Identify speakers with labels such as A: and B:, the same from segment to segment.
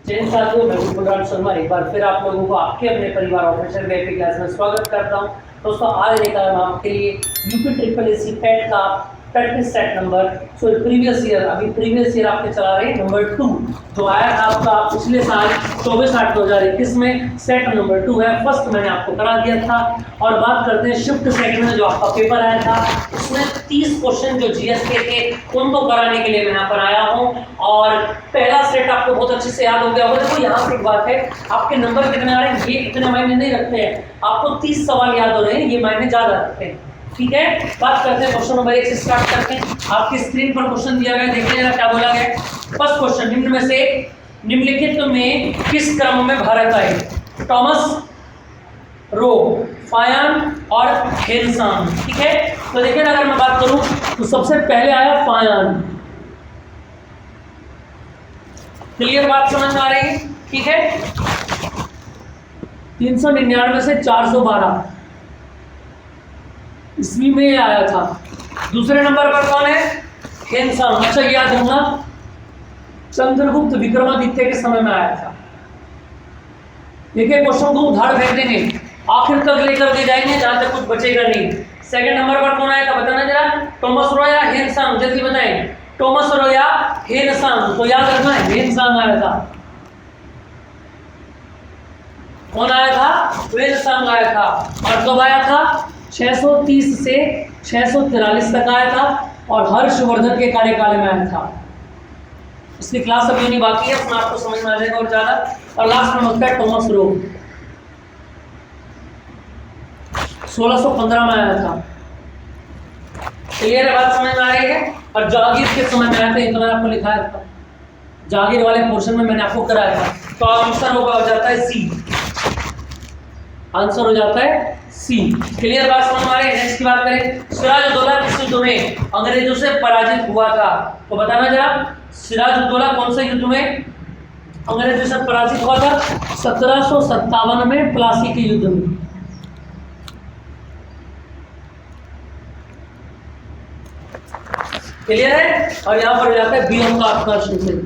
A: जैन साथियों, मैं कुलराज शर्मा एक बार फिर आप लोगों को आपके अपने परिवार ऑफिशियल वेब की क्लास में स्वागत करता हूं। दोस्तों, आज लेकर आया मैं आपके लिए यूपी ट्रिपल एसी पेट का practice set number previous year आपके चला रहे हैं नंबर 2 जो आया था आपका पिछले साल 24/8/2021 में। सेट नंबर 2 है, फर्स्ट मैंने आपको करा दिया था। और बात करते हैं शिफ्ट सेट में जो आपका पेपर आया था, उसमें 30 क्वेश्चन जो जीएस के थे उनको कराने के लिए मैं यहाँ पर आया हूँ। और पहला सेट आपको बहुत अच्छे से याद हो गया होगा। देखो यहाँ पे एक बात है, आपके नंबर कितने आ रहे हैं ये इतने मायने नहीं रखते हैं, आपको 30 सवाल याद हो रहे हैं ये मायने ज्यादा रखते हैं। ठीक है, बात करते हैं क्वेश्चन नंबर 1 से स्टार्ट करते हैं। आपकी स्क्रीन पर क्वेश्चन दिया गया, देखिए जरा क्या बोला गया। फर्स्ट क्वेश्चन, निम्न में से निम्नलिखित में किस क्रम में भारत आए? टॉमस, रो, फायन और हेनसान। ठीक है, तो देखिए अगर मैं बात करूं तो सबसे पहले आया फायन। क्लियर बात समझ में आ रही है? ठीक है, 399 से 412 ईस्वी में आया था। दूसरे नंबर पर कौन है? हेनसान। अच्छा याद रखना, चंद्रगुप्त विक्रमादित्य के समय में आया था। देखिए क्वेश्चन को उधार फेंक देंगे, आखिर तक लेकर के जाएंगे जहां तक कुछ बचेगा नहीं। सेकंड नंबर पर कौन आया था बताना जरा। टॉमस रो या हेनसान, जल्दी बताएं। टॉमस रो या हेनसान? तो याद रखना हेनसान आया था। कौन आया था? हेनसान आया था। और कब आया था? 630 से 643 तक आया था और हर्षवर्धन के कार्यकाल में आया था। इसकी क्लास अभी नहीं बाकी है, उसमें आपको समझ में आ जाएगा और ज्यादा। और लास्ट नंबर है टॉमस रो, 1615 में आया था। क्लियर है बात, समझ में आ रही है? और जागीर के समय में आया था, ये तो मैंने आपको लिखाया था। जागीर वाले पोर्शन में मैंने आपको कराया था। तो आंसर होगा हो जाता है सी। आंसर हो जाता है सी। क्लियर बात समझ में आ रही है? नेक्स्ट की बात करें, सिराजुद्दौला किस युद्ध में अंग्रेजों से पराजित हुआ था? तो बताना जरा, सिराजुद्दौला कौन से युद्ध में अंग्रेजों से पराजित हुआ था? 1757 में प्लासी के युद्ध में। क्लियर है? और यहाँ पर हो जाता है बी का आकर्षण से।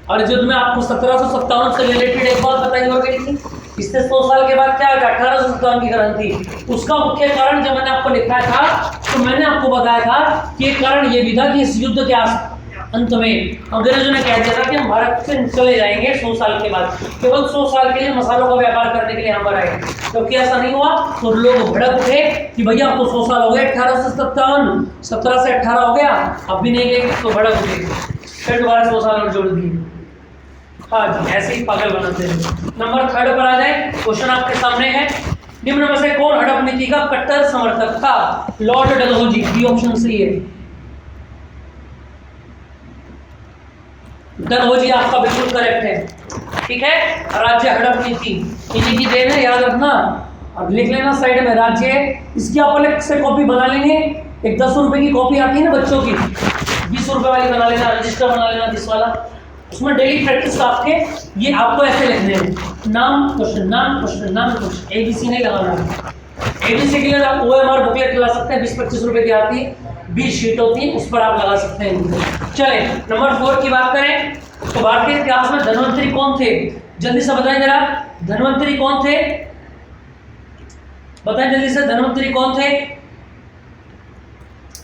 A: और युद्ध में आपको 1757 से रिलेटेड एक बात बताई हो गई थी। इससे 100 साल के बाद क्या आया? 1857 की क्रांति। उसका मुख्य कारण जब मैंने आपको लिखा था तो मैंने आपको बताया था कि एक कारण ये भी था कि इस युद्ध के अंत में अंग्रेजों ने कह दिया था कि हम भारत से चले जाएंगे 100 साल के बाद। केवल 100 साल के लिए मसालों का व्यापार करने के लिए यहाँ पर आए। क्योंकि ऐसा नहीं हुआ तो लोग भड़क उठे कि भैया आपको 100 साल हो गए, 1857, 17 से 18 हो गया, अब भी नहीं गए, तो भड़क उठे, फिर दोबारा 100 साल और जोड़ दिए। हाँ जी, ऐसे ही पागल बनाते हैं। नंबर 3 पर आ जाए, क्वेश्चन आपके सामने है। निम्न में से कौन हड़प नीति का कट्टर समर्थक था? लॉर्ड डलहौजी। बी ऑप्शन सही है। डलहौजी आपका बिल्कुल करेक्ट है। ठीक है, राज्य हड़प नीति इन्हीं की देन है, याद रखना। अब लिख लेना साइड में राज्य। इसकी आप अलग से कॉपी बना लेंगे। एक 10 रुपए की कॉपी आती है ना बच्चों की, 20 रुपए वाली बना लेना, रजिस्टर बना लेना 10 वाला। उसमें डेली प्रैक्टिस आपके ये आपको ऐसे लिखने हैं, नाम क्वेश्चन, नाम क्वेश्चन, नाम क्वेश्चन। एबीसी नहीं लगाना है। एबीसी के लिए आप ओएमआर बुकलेट लगा सकते हैं, 20-25 रुपए की आती है, 20 शीट होती है, उस पर आप लगा सकते हैं। चले नंबर 4 की बात करें तो भारतीय इतिहास में धन्वंतरी कौन थे? जल्दी से बताएं जरा, धन्वंतरी कौन थे? बताएं जल्दी से, धन्वंतरी कौन थे?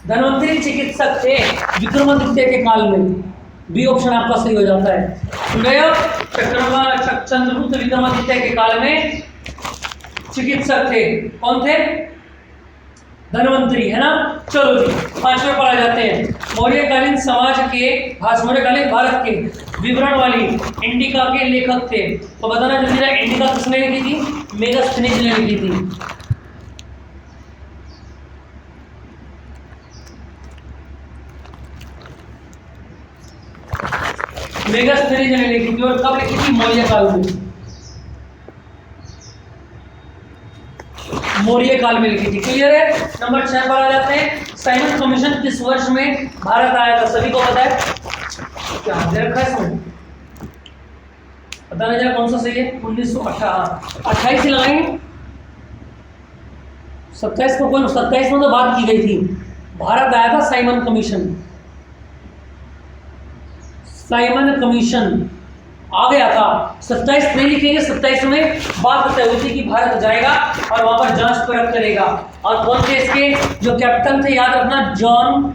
A: धन्वंतरी चिकित्सक थे विक्रमादित्य के काल में। बी ऑप्शन आपका सही हो जाता है। चंद्रगुप्त विक्रमादित्य के काल में चिकित्सक थे। कौन थे? धन्वंतरी, है ना। चलो जी, 5वें पर आ जाते हैं। मौर्यकालीन समाज के, मौर्यकालीन भारत के विवरण वाली इंडिका के लेखक थे। तो बताना जल्दी जरा, इंडिका किसने लिखी थी? मेगास्थनीज ने लिखी थी। मेगास्थनीज ने लिखी थी। और कब लिखी थी? मौर्य काल में। मौर्य काल में लिखी थी। क्लियर है? नंबर 6 पर आ जाते हैं। साइमन कमीशन किस वर्ष में भारत आया था? सभी को पता है क्या? दे रखा है इसमें, बताना जरा कौन सा सही है? 1928 लगाएंगे। 27 को कौन? 27 में तो बात की गई थी, भारत आया था साइमन कमीशन। साइमन कमीशन आ गया था। 27 नहीं लिखेंगे, 27 में बात तय हुई थी कि भारत जाएगा और वहां पर जांच परख करेगा। और कौन थे इसके जो कैप्टन थे, याद रखना, जॉन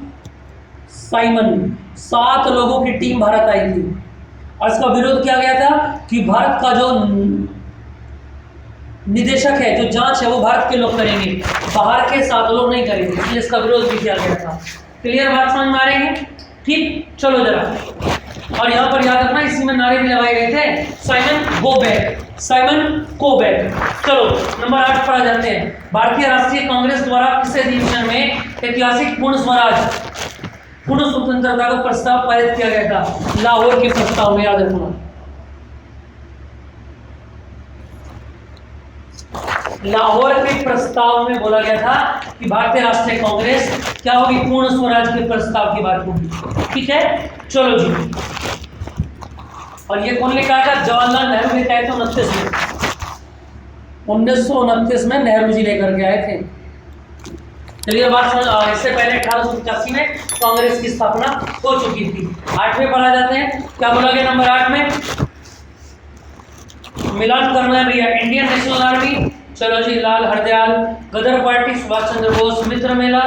A: साइमन। 7 लोगों की टीम भारत आई थी और इसका विरोध किया गया था कि भारत का जो निदेशक है, जो जांच है, वो भारत के लोग करेंगे, बाहर के 7 लोग नहीं करेंगे, इसलिए इसका विरोध भी किया गया था। क्लियर बात समझ में आ रही है? ठीक, चलो जरा। और यहाँ पर याद रखना, इसी में नारे भी लगाए गए थे, Simon go back, Simon go back. चलो नंबर 8 पर आ जाते हैं। भारतीय राष्ट्रीय कांग्रेस द्वारा किस अधिवेशन में ऐतिहासिक पूर्ण स्वराज, पूर्ण स्वतंत्रता का प्रस्ताव पारित किया गया था? लाहौर के प्रस्ताव में, याद रखना, लाहौर के प्रस्ताव में बोला गया था कि भारतीय राष्ट्रीय कांग्रेस क्या होगी, पूर्ण स्वराज के प्रस्ताव की बात होगी। ठीक है, चलो जी। और ये कौन लेकर आया था? जवाहरलाल नेहरू लेकर आए थे 29 में, 1929 में नेहरू जी लेकर के आए थे। चलिए बात समझ। इससे पहले 1885 में कांग्रेस की स्थापना हो चुकी थी। 8वें पर आ जाते हैं। क्या बोला गया नंबर 8 में? मिलान करना है भैया। इंडियन नेशनल आर्मी, चलो जी, Lal Hardayal. Ghadar party, Subhash Chandra Bose. Mitra Mela,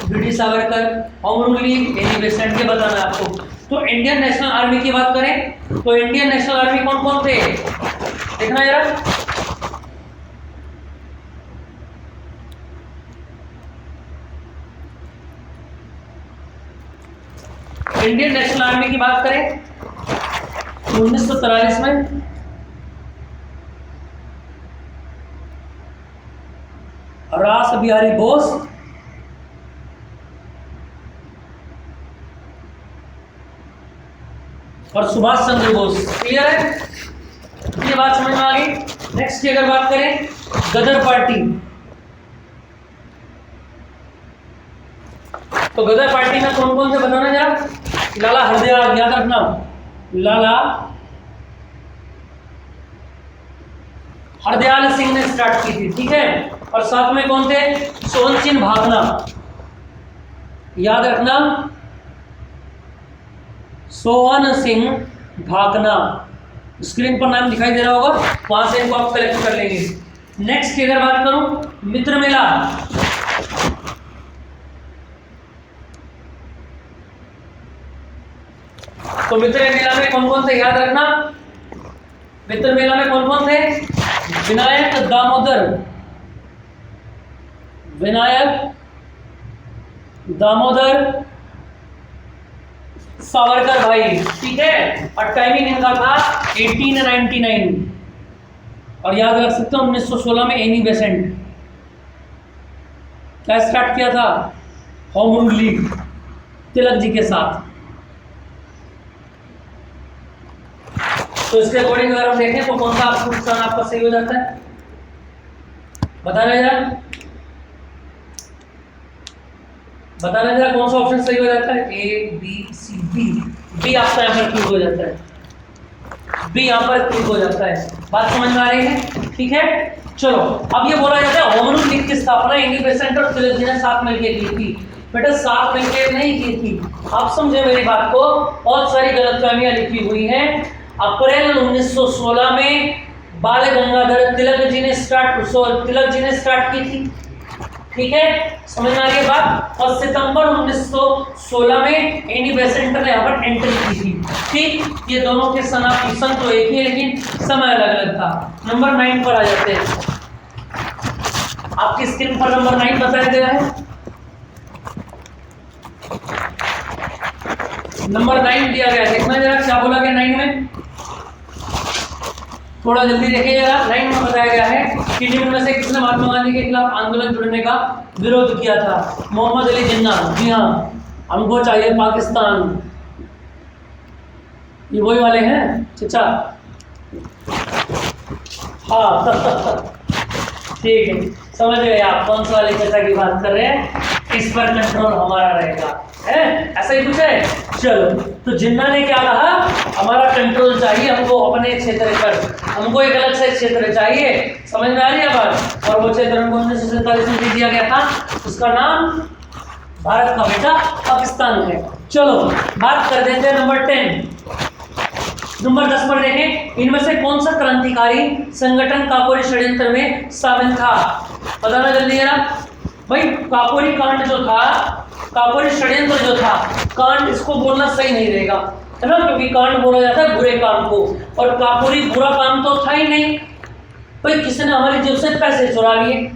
A: B D Savarkar. Home league, Annie Besant. के बताना है आपको। तो इंडियन नेशनल आर्मी की बात करें तो इंडियन नेशनल आर्मी कौन कौन थे, देखना जरा। इंडियन नेशनल आर्मी की बात करें 1943 में रास बिहारी बोस, और सुभाष चंद्र बोस। क्लियर है? ये बात समझ में आ गई। नेक्स्ट की अगर बात करें गदर पार्टी, तो गदर पार्टी में कौन कौन से बताना जरा। लाला हरदयाल, याद रखना, लाला हरदयाल सिंह ने स्टार्ट की थी। ठीक है, और साथ में कौन थे? सोहन सिंह भागना, याद रखना, सोहन सिंह भागना। स्क्रीन पर नाम दिखाई दे रहा होगा, वहां से इनको आप कलेक्ट कर लेंगे। नेक्स्ट की अगर बात करूं मित्र मेला, तो मित्र मेला में कौन कौन थे, याद रखना। मित्र मेला में कौन कौन थे? विनायक दामोदर, विनायक दामोदर सावरकर भाई। ठीक है, और टाइमिंग इनका था 1899, और याद रख सकते हो 1916 में एनी बेसेंट क्या स्टार्ट किया था? Home rule league, Tilak ji के साथ। तो इसके अकॉर्डिंग अगर हम देखें तो कौन सा ऑप्शन आपका सही हो जाता है, बताना जरा, बताना जरा कौन सा ऑप्शन सही हो जाता है? A B C B. B आपका यहाँ पर क्लिक हो जाता है, बी यहाँ पर क्लिक हो जाता है। बात समझ में आ रही है? ठीक है, चलो। अब ये बोला जाता है होम रूल लीग की स्थापना एनी बेसेंट और तिलक जी ने साथ मिलकर की थी। बेटा साथ मिलकर नहीं की थी, आप समझे मेरी बात को। बहुत सारी गलतफहमियां लिखी हुई हैं। अप्रैल 1916 में बाल गंगाधर तिलक जी ने स्टार्ट की थी। ठीक है, समझ में आ रही है बात। और सितंबर 1916 में एनी बेसेंट ने यहाँ पर एंट्री की थी। ठीक, ये दोनों के सन तो एक ही है, लेकिन समय अलग अलग था। नंबर 9 पर आ जाते हैं। आपकी स्क्रीन पर नंबर 9 बताया गया है। नंबर 9 दिया गया है, देखना जरा क्या बोला गया 9 में, थोड़ा जल्दी देखिए जरा। 9 में बताया गया है कि निम्न में से किसने महात्मा गांधी के खिलाफ आंदोलन जुड़ने का विरोध किया था? मोहम्मद अली जिन्ना। जी हाँ, हमको चाहिए पाकिस्तान, ये वही वाले हैं चाचा। हाँ ठीक है, समझ गए आप कौन सा वाले चाचा की बात कर रहे हैं। इस पर कंट्रोल हमारा रहेगा, है ऐसा ही कुछ है। चलो, तो जिन्ना ने क्या कहा, हमारा कंट्रोल चाहिए हमको अपने क्षेत्र पर, हमको एक अलग से क्षेत्र चाहिए। समझ में आ रही है बात। और वो क्षेत्र हमको 1947 में दिया गया था, उसका नाम भारत का बेटा पाकिस्तान है। चलो बात कर देते हैं नंबर 10। नंबर 10 पर देखें, इनमें से कौन सा क्रांतिकारी संगठन काकोरी षड्यंत्र में शामिल था? बताना जल्दी जरा भाई। काकोरी कांड जो था, काकोरी षड्यंत्र जो था, कांड इसको बोलना सही नहीं रहेगा, है ना, क्योंकि कांड बोला जाता है बुरे काम को, और काकोरी बुरा काम तो था ही नहीं भाई। किसी ने हमारी जेब से पैसे चुरा लिए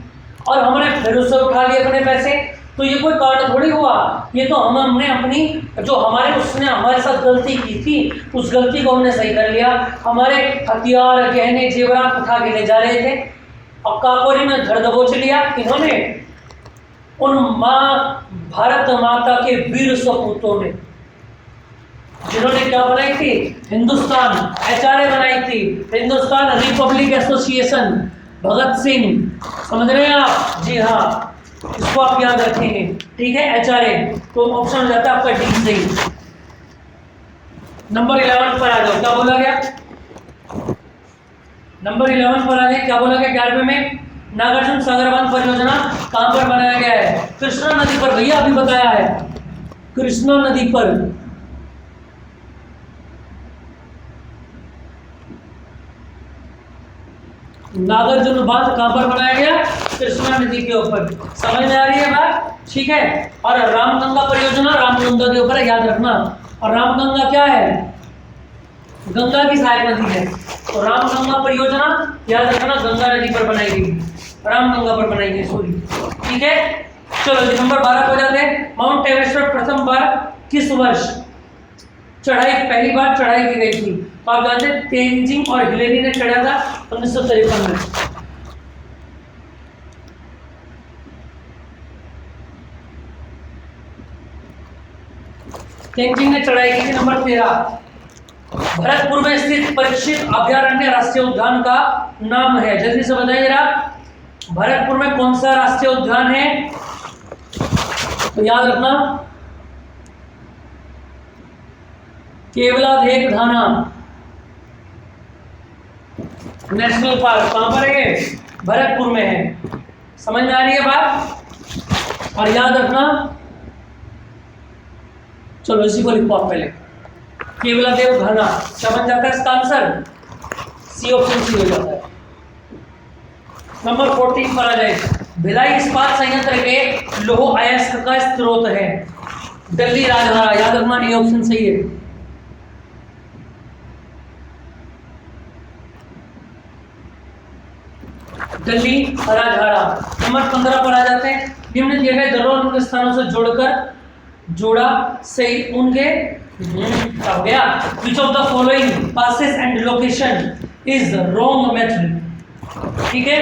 A: और हमने फिर उससे उठा लिए अपने पैसे, तो ये कोई कांड थोड़ी हुआ। ये तो हमने अपनी जो उसने हमारे साथ गलती की थी, उस गलती को हमने सही कर लिया। हमारे हथियार, गहने, जेवरात उठा के ले जा रहे थे और काकोरी में धर दबोच लिया इन्होंने, उन भारत माता के वीर सपूतों ने, जिन्होंने क्या बनाई थी? हिंदुस्तान HRA बनाई थी, हिंदुस्तान रिपब्लिक एसोसिएशन, भगत सिंह, समझ रहे हैं आप? जी हाँ, इसको आप याद रखेंगे, ठीक है, HRA। तो ऑप्शन हो जाता है आपका डी सही। नंबर 11 पर आ जाओ, क्या बोला गया? नंबर 11 पर आ जाए, क्या बोला गया 11वें में? नागार्जुन सागर बांध परियोजना कहां पर बनाया गया है? कृष्णा नदी पर, भैया अभी बताया है, कृष्णा नदी पर। नागार्जुन बांध कहां पर बनाया गया? कृष्णा नदी के ऊपर। समझ में आ रही है बात? ठीक है। और रामगंगा परियोजना रामगंगा के ऊपर, याद रखना। और रामगंगा क्या है? गंगा की सहायक नदी है, तो रामगंगा परियोजना याद रखना गंगा नदी पर बनाई गई, रामगंगा पर बनाई गई, सॉरी, ठीक है। चलो जी, नंबर 12 हो जाते हैं। माउंट एवरेस्ट पर प्रथम बार किस वर्ष पहली बार चढ़ाई की गई थी? तो आप जानते हैं तेंजिंग और हिलेरी ने चढ़ा था 1953 में। तेंजिंग ने चढ़ाई की थी। नंबर 13, भरतपुर में स्थित परीक्षित अभयारण्य राष्ट्रीय उद्यान का नाम है? जल्दी से बताइए जरा, भरतपुर में कौन सा राष्ट्रीय उद्यान है? तो याद रखना केवलादेव धाना नेशनल पार्क। कहां पर है? भरतपुर में है। समझ में आ रही है बात? और याद रखना, चलो इसी को लिखो आप पहले, केवलादेव घाना क्या बन जाता है इसका आंसर? सी, ऑप्शन सी हो जाता है। नंबर 14 पर आ जाए, भिलाई इस्पात संयंत्र के लौह अयस्क का स्रोत है? दिल्ली राजहारा, याद रखना ये ऑप्शन सही है। दिल्ली राजहारा। नंबर 15 पर आ जाते हैं, निम्न दिए गए जरूर स्थानों से जोड़ा सही उनके हो गया। Which of the following passes and location is wrong method? ठीक है,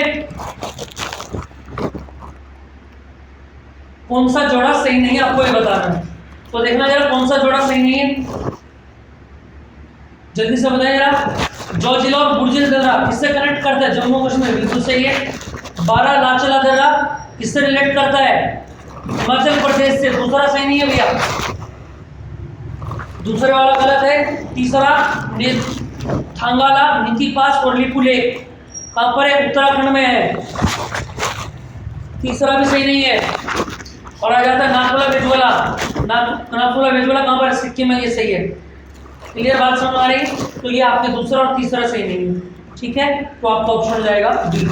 A: कौन सा जोड़ा सही नहीं है आपको ये बताना है। तो देखना जरा कौन सा जोड़ा सही नहीं है, जल्दी से बताइए जरा। जो जिला और गुर्जर दर्रा किससे कनेक्ट करता है? जम्मू कश्मीर, बिल्कुल सही है। 12 लाचला दर्रा किससे रिलेट करता है? हिमाचल प्रदेश से, दूसरा सही नहीं है भैया, दूसरे वाला गलत है। तीसरा थांगाला, नीति पास और लिपू लेक कहां पर है? उत्तराखंड में है, तीसरा भी सही नहीं है। और आ जाता है नाथुला वेजवाला, नाथुला वेजवाला कहां पर? सिक्किम में, ये सही है। क्लियर बात समझ आ रही? तो ये आपके दूसरा और तीसरा सही नहीं है, ठीक है, तो आपका ऑप्शन हो जाएगा डी।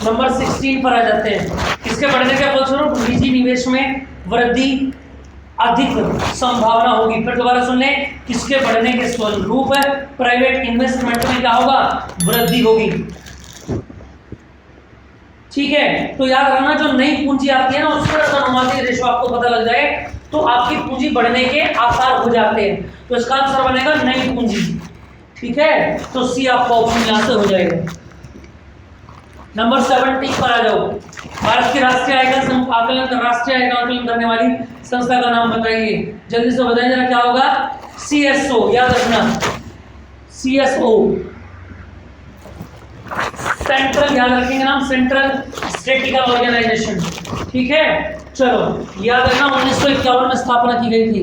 A: नंबर 16 पर आ जाते हैं, इसके बढ़ने के फलस्वरूप निजी निवेश में वृद्धि अधिक संभावना होगी। फिर दोबारा सुन लें, किसके बढ़ने के स्वरूप प्राइवेट इन्वेस्टमेंट में क्या होगा? वृद्धि होगी, ठीक है। तो याद रखना, जो नई पूंजी आती है ना, उसका अनुपाती रेशो आपको पता लग जाए तो आपकी पूंजी बढ़ने के आसार हो जाते हैं। तो इसका आंसर बनेगा नई पूंजी, ठीक है। तो सी आपका ऑप्शन यहां से हो जाएगा। नंबर 17 पर आ जाओ, भारत की राष्ट्रीय आय का आकलन करने वाली संस्था का नाम बताइए? जल्दी से बताइए जरा, क्या होगा? CSO, याद रखना CSO, सेंट्रल, याद रखेंगे नाम, सेंट्रल स्टैटिस्टिकल ऑर्गेनाइजेशन, ठीक है। चलो याद रखना 1951 में स्थापना की गई थी।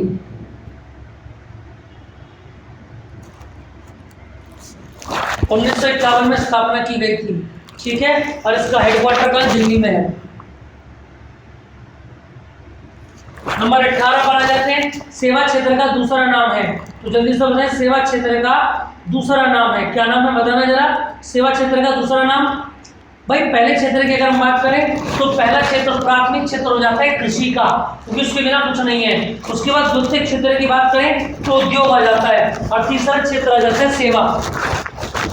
A: में स्थापना की गई थी, ठीक है, और इसका हेडक्वार्टर का दिल्ली में है। नंबर नंबर 18 पर आ जाते हैं, सेवा क्षेत्र का दूसरा नाम है। तो जल्दी से बताएं, सेवा क्षेत्र का दूसरा नाम है, क्या नाम है बताना जरा। सेवा क्षेत्र का दूसरा नाम, भाई पहले क्षेत्र की अगर हम बात करें तो पहला क्षेत्र प्राथमिक क्षेत्र हो जाता है कृषि का, क्योंकि उसके बिना कुछ नहीं है। उसके बाद द्वितीय क्षेत्र की बात करें तो उद्योग आ जाता है, और तीसरा क्षेत्र आ जाता है सेवा।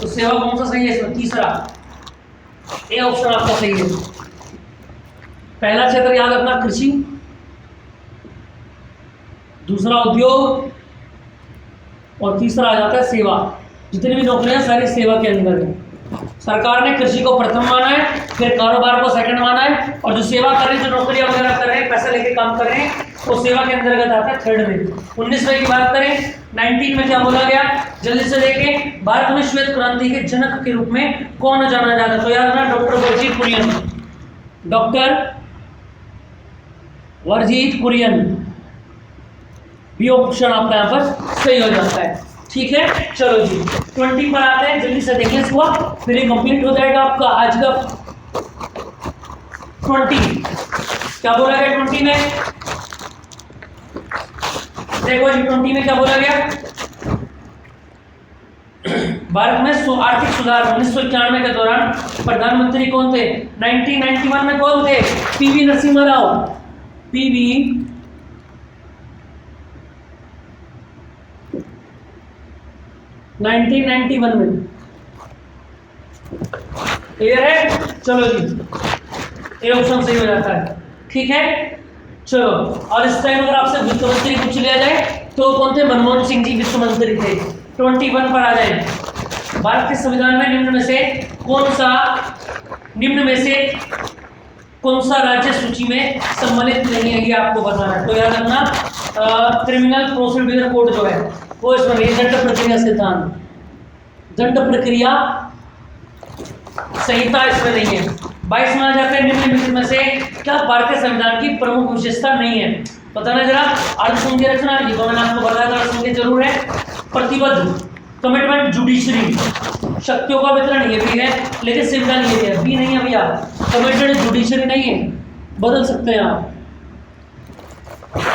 A: तो सेवा कौन सा सही है इसमें? तीसरा, ए ऑप्शन आपका सही है। पहला क्षेत्र याद रखना कृषि, दूसरा उद्योग, और तीसरा आ जाता है सेवा। जितनी भी नौकरियां सारी सेवा के अंदर है। सरकार ने कृषि को प्रथम माना है, फिर कारोबार को सेकंड माना है, और जो सेवा कर रहे हैं, जो नौकरियां वगैरह कर रहे हैं, पैसा लेके काम कर रहे हैं, वो सेवा के अंतर्गत आता है थर्ड में। 19वें की बात करें, 19 में क्या बोला गया, जल्दी से देखें। भारत में श्वेत क्रांति के जनक के रूप में कौन जाना जाता है? तो याद रखना डॉक्टर वर्जीत कुरियन, डॉक्टर वर्जीत कुरियन, भी ऑप्शन आपका यहाँ पर सही हो जाता है। ठीक है, चलो जी 20 पर आते हैं, जल्दी से देखें इसको, फिर ये कंप्लीट हो जाएगा आपका आज का 20। क्या बोला गया 20 में? देखो जी 20 में क्या बोला गया, भारत में आर्थिक सुधार 1991 के दौरान प्रधानमंत्री कौन थे? 1991 में कौन थे? पीवी नरसिम्हा राव, पीवी 1991 में। क्लियर है? चलो जी, ये ऑप्शन सही हो जाता है। ठीक है, चलो। और इस टाइम अगर आपसे वित्त मंत्री पूछ लिया जाए तो कौन थे? मनमोहन सिंह जी वित्त मंत्री थे। 21 पर आ जाए, भारत के संविधान में निम्न में से कौन सा राज्य सूची में सम्मिलित नहीं है, ये आपको बताना है। तो याद रखना, क्रिमिनल प्रोसीड्यूर कोड जो है वो इसमें नहीं, दंड प्रक्रिया सिद्धांत, दंड प्रक्रिया संहिता इसमें नहीं है। 22 में आ जाते हैं, निम्नलिखित में से क्या भारतीय संविधान की प्रमुख विशेषता नहीं है? बताना जरा। अर्धसंघीय रचना, ये तो मैंने आपको बताया था, अर्धसंघीय जरूर है। प्रतिबद्ध, कमिटमेंट, जुडिशरी, शक्तियों का वितरण, ये भी है, लेकिन संविधान ये है, भी नहीं है भैया। कमिटमेंट जुडिशरी नहीं है, बदल सकते हैं आप।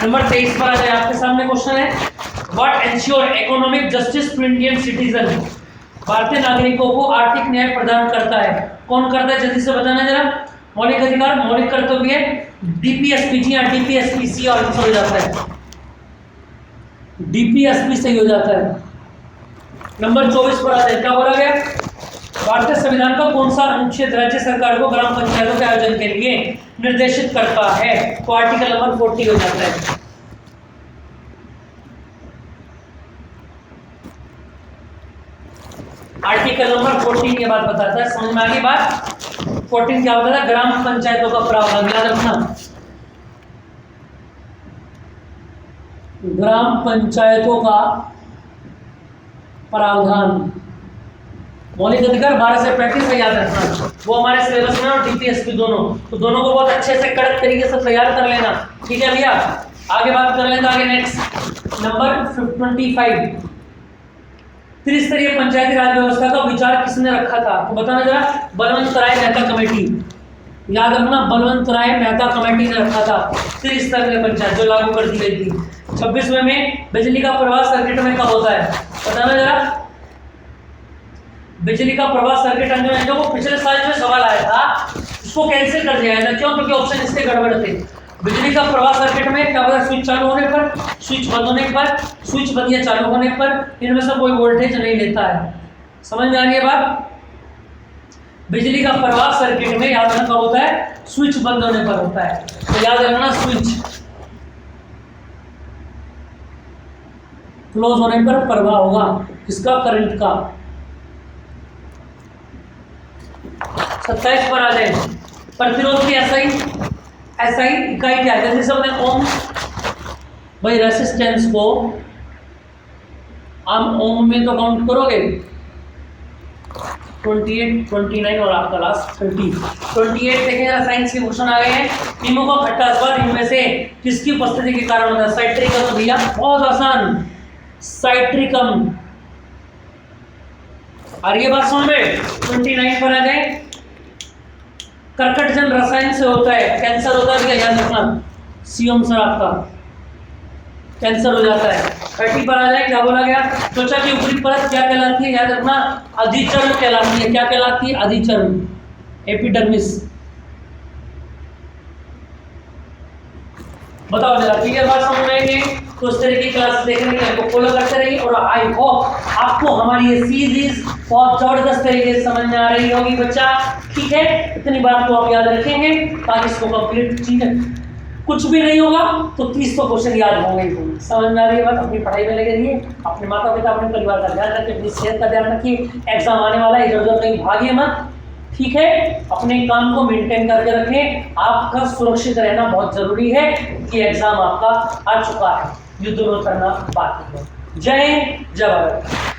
A: नंबर 23 पर आ जाए, आपके सामने क्वेश्चन है, what ensure economic justice to Indian citizen? भारतीय नागरिकों को आर्थिक न्याय प्रदान करता है, कौन करता है? जल्दी से बताना जरा। मौलिक अधिकार, मौलिक कर्तव्य, डीपीएसपी या डीपीएसपीसी, और हो जाता है डीपीएसपी सही हो जाता है। नंबर 24 पर आ जाए, क्या बोला गया, भारतीय संविधान का कौन सा अनुच्छेद राज्य सरकार को ग्राम पंचायतों के आयोजन के लिए निर्देशित करता है? तो आर्टिकल नंबर 40 हो जाता है। आर्टिकल नंबर 14 ये बात बताता है, समझ में आ गई बात? 14 क्या होता है? ग्राम पंचायतों का प्रावधान, याद रखना, ग्राम पंचायतों का प्रावधान। मौलिक अधिकार 12 से 35 है, याद रखना, वो हमारे सिलेबस में, और डीपीएसपी दोनों, तो दोनों को बहुत अच्छे से कड़क तरीके से तैयार कर लेना। ठीक है भैया, आगे बात कर लेना। आगे नेक्स्ट नंबर 25, त्रिस्तरीय पंचायती राज व्यवस्था का विचार किसने रखा था? तो बताना जरा। बलवंत राय मेहता कमेटी, याद रखना, बलवंत राय मेहता कमेटी ने रखा था त्रिस्तरीय पंचायत, जो लागू कर दी गई थी। 26वें में बिजली का प्रवाह सर्किट में कब होता है? बताना जरा। बिजली का प्रवाह सर्किट अंदर, जो वो पिछले साल में सवाल आया था, उसको कैंसिल कर दिया था। क्यों? क्योंकि ऑप्शन इसके गड़बड़ थे। बिजली का प्रवाह सर्किट में क्या होता है? स्विच चालू होने पर, स्विच बंद होने पर, स्विच बंद या चालू होने पर, इनमें से कोई वोल्टेज नहीं लेता है। समझ में आ रही है बात? बिजली का प्रवाह सर्किट में याद रखना होता है, स्विच बंद होने पर होता है। तो याद रखना, स्विच क्लोज होने पर प्रवाह होगा, किसका? करंट का। 27 पर आ जाए, प्रतिरोध की एसआई इकाई क्या है? जैसे सबने ओम, भाई रेसिस्टेंस को हम ओम में तो काउंट करोगे, 28, 29 और आपका लास्ट 30। 28 देखें जरा, साइंस के क्वेश्चन आ गए हैं। नींबू का खट्टा स्वाद इनमें से किसकी उपस्थिति के कारण होता है? साइट्रिकम भैया, बहुत आसान, साइट्रिकम। और ये बात समझ में। 29 पर आ जाए, कर्कट जन रसायन से होता है, कैंसर होता है, याद रखना। सीएम सर आपका कैंसर हो जाता है। 30 पर आ जाए, क्या बोला गया? त्वचा की ऊपरी परत क्या कहलाती है? याद रखना, अधिचर्म कहलाती है। क्या कहलाती है? अधिचर्म, एपिडर्मिस। बताओ जरा, क्लियर बात समझ में आएगी? तो इस तरह की क्लास देखने के लिए फॉलो करते रहिए और आई होप आपको हमारी ये सीरीज बहुत जबरदस्त तरीके से समझ में आ रही होगी बच्चा। ठीक है, इतनी बात को आप याद रखेंगे ताकि इसको कंप्लीट चीजें, कुछ भी नहीं होगा तो 30 तो क्वेश्चन याद होंगे ही होंगे। समझ में आ रही है बात? अपनी पढ़ाई में लगे रहिए, अपने माता पिता अपने परिवार का ध्यान रखिए, अपनी सेहत का ध्यान रखिए। एग्जाम आने वाला है, इधर उधर कहीं भागिए मत। ठीक है, अपने काम को मेंटेन करके रखें। आपका सुरक्षित रहना बहुत जरूरी है कि एग्जाम आपका आ चुका है, युद्ध में करना बाकी है। जय हिंद, जय भारत।